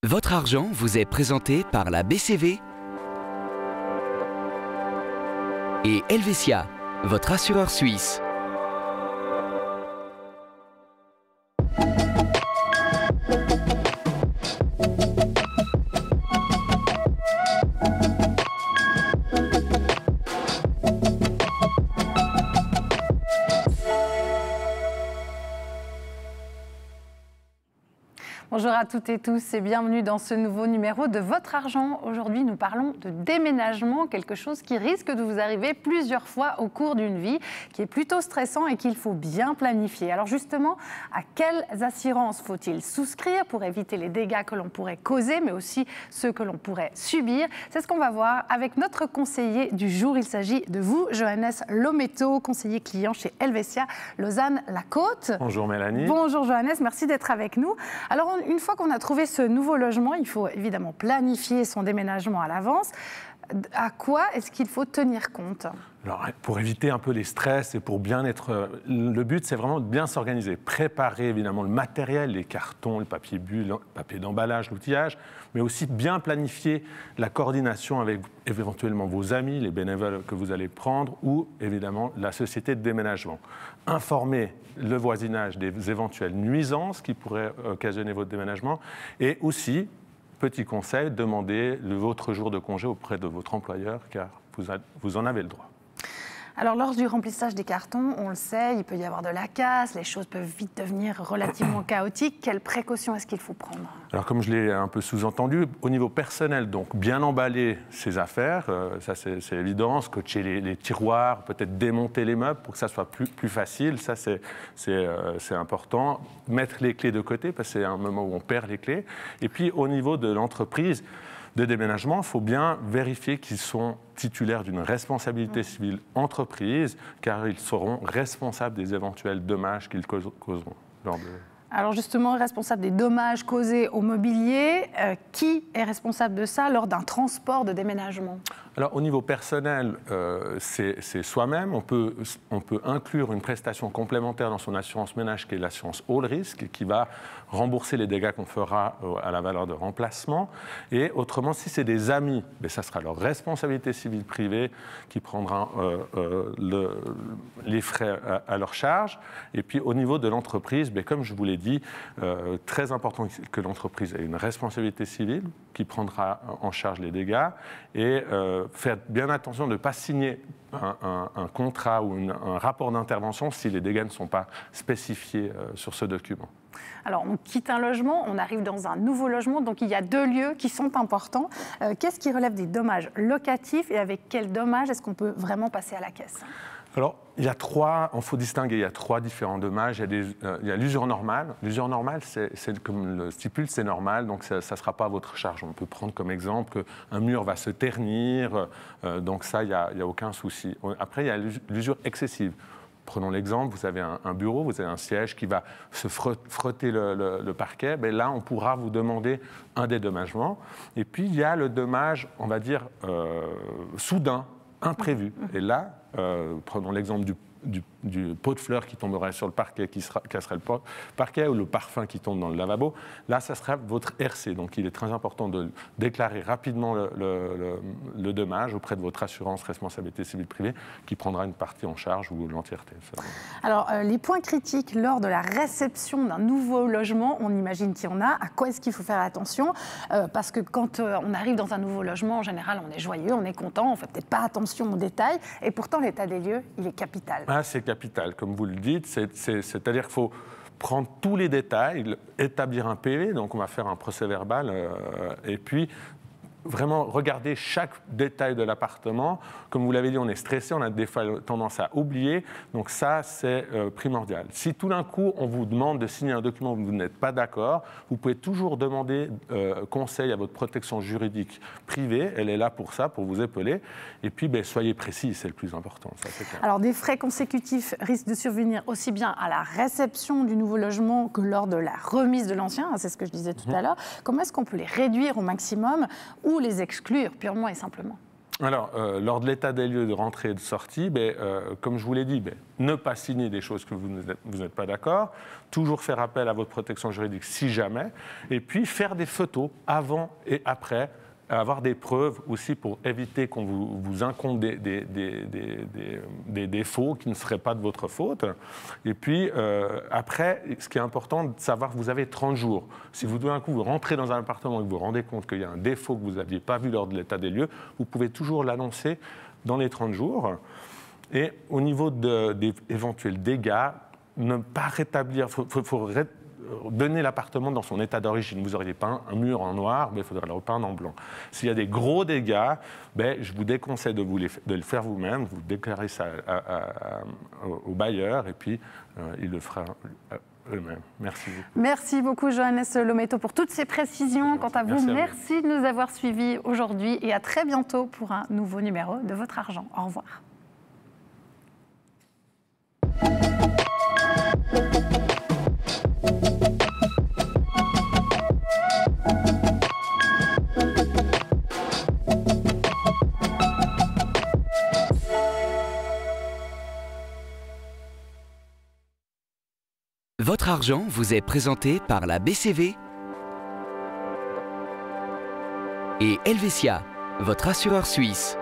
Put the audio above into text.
Votre argent vous est présenté par la BCV et Helvetia, votre assureur suisse. Bonjour à toutes et tous et bienvenue dans ce nouveau numéro de Votre Argent. Aujourd'hui, nous parlons de déménagement, quelque chose qui risque de vous arriver plusieurs fois au cours d'une vie, qui est plutôt stressant et qu'il faut bien planifier. Alors justement, à quelles assurances faut-il souscrire pour éviter les dégâts que l'on pourrait causer, mais aussi ceux que l'on pourrait subir? C'est ce qu'on va voir avec notre conseiller du jour. Il s'agit de vous, Johannes Lometto, conseiller client chez Helvetia Lausanne-la-Côte. Bonjour Mélanie. Bonjour Johannes, merci d'être avec nous. Alors, une fois qu'on a trouvé ce nouveau logement, il faut évidemment planifier son déménagement à l'avance. À quoi est-ce qu'il faut tenir compte ? Alors, pour éviter un peu les stress et pour bien être... Le but, c'est vraiment de bien s'organiser. Préparer évidemment le matériel, les cartons, le papier bulle, le papier d'emballage, l'outillage, mais aussi bien planifier la coordination avec éventuellement vos amis, les bénévoles que vous allez prendre ou évidemment la société de déménagement. Informer le voisinage des éventuelles nuisances qui pourraient occasionner votre déménagement et aussi, petit conseil, demandez votre jour de congé auprès de votre employeur car vous en avez le droit. Alors, lors du remplissage des cartons, on le sait, il peut y avoir de la casse, les choses peuvent vite devenir relativement chaotiques. Quelles précautions est-ce qu'il faut prendre ? Alors, comme je l'ai un peu sous-entendu, au niveau personnel, donc bien emballer ses affaires, ça c'est évident, scotcher les tiroirs, peut-être démonter les meubles pour que ça soit plus facile, ça c'est important. Mettre les clés de côté, parce que c'est un moment où on perd les clés. Et puis, au niveau de l'entreprise de déménagement, il faut bien vérifier qu'ils sont titulaires d'une responsabilité civile entreprise, car ils seront responsables des éventuels dommages qu'ils causeront lors de... Alors justement, responsable des dommages causés au mobilier, qui est responsable de ça lors d'un transport de déménagement ? Alors au niveau personnel, c'est soi-même. On peut inclure une prestation complémentaire dans son assurance ménage qui est l'assurance all risk, qui va rembourser les dégâts qu'on fera à la valeur de remplacement. Et autrement, si c'est des amis, ça sera leur responsabilité civile privée qui prendra les frais à leur charge. Et puis au niveau de l'entreprise, comme je vous l'ai dit, très important que l'entreprise ait une responsabilité civile qui prendra en charge les dégâts et faire bien attention de ne pas signer un contrat ou un rapport d'intervention si les dégâts ne sont pas spécifiés sur ce document. Alors, on quitte un logement, on arrive dans un nouveau logement, donc il y a deux lieux qui sont importants. Qu'est-ce qui relève des dommages locatifs et avec quels dommages est-ce qu'on peut vraiment passer à la caisse ? Alors, il faut distinguer, il y a trois différents dommages. Il y a l'usure normale. L'usure normale, c'est comme le stipule, c'est normal, donc ça ne sera pas à votre charge. On peut prendre comme exemple qu'un mur va se ternir, donc ça, il n'y a aucun souci. Après, il y a l'usure excessive. Prenons l'exemple, vous avez un bureau, vous avez un siège qui va se frotter le parquet. Là, on pourra vous demander un dédommagement. Et puis, il y a le dommage, on va dire, soudain, imprévu. Et là, prenons l'exemple du pot de fleurs qui tomberait sur le parquet, qui casserait le parquet, ou le parfum qui tombe dans le lavabo. Là, ça sera votre RC. Donc, il est très important de déclarer rapidement le dommage auprès de votre assurance responsabilité civile privée qui prendra une partie en charge ou l'entièreté. Alors, les points critiques lors de la réception d'un nouveau logement, on imagine qu'il y en a. À quoi est-ce qu'il faut faire attention ? Parce que quand on arrive dans un nouveau logement, en général, on est joyeux, on est content, on ne fait peut-être pas attention aux détails. Et pourtant, l'état des lieux, il est capital. Ah, c'est capital, comme vous le dites. C'est-à-dire qu'il faut prendre tous les détails, établir un PV, donc on va faire un procès-verbal, et puis vraiment regarder chaque détail de l'appartement. Comme vous l'avez dit, on est stressé, on a des fois tendance à oublier, donc ça, c'est primordial. Si tout d'un coup, on vous demande de signer un document où vous n'êtes pas d'accord, vous pouvez toujours demander conseil à votre protection juridique privée, elle est là pour ça, pour vous épauler, et puis soyez précis, c'est le plus important. Ça, c'est clair. Alors, des frais consécutifs risquent de survenir aussi bien à la réception du nouveau logement que lors de la remise de l'ancien, c'est ce que je disais tout à l'heure. Comment est-ce qu'on peut les réduire au maximum ou les exclure purement et simplement ? Alors, lors de l'état des lieux de rentrée et de sortie, comme je vous l'ai dit, ne pas signer des choses que vous n'êtes pas d'accord, toujours faire appel à votre protection juridique si jamais, et puis faire des photos avant et après, avoir des preuves aussi pour éviter qu'on vous incombe des défauts qui ne seraient pas de votre faute. Et puis, après, ce qui est important, de savoir que vous avez 30 jours. Si vous, d'un coup, vous rentrez dans un appartement et que vous vous rendez compte qu'il y a un défaut que vous n'aviez pas vu lors de l'état des lieux, vous pouvez toujours l'annoncer dans les 30 jours. Et au niveau des éventuels dégâts, ne pas rétablir, faut donner l'appartement dans son état d'origine. Vous auriez peint un mur en noir, mais il faudrait le repeindre en blanc. S'il y a des gros dégâts, je vous déconseille de le faire vous-même, vous déclarez ça au bailleur et puis il le fera eux-mêmes. Merci beaucoup. Merci beaucoup Johannes Lometto pour toutes ces précisions. Quant à vous, merci de nous avoir suivis aujourd'hui et à très bientôt pour un nouveau numéro de Votre Argent. Au revoir. Votre argent vous est présenté par la BCV et Helvetia, votre assureur suisse.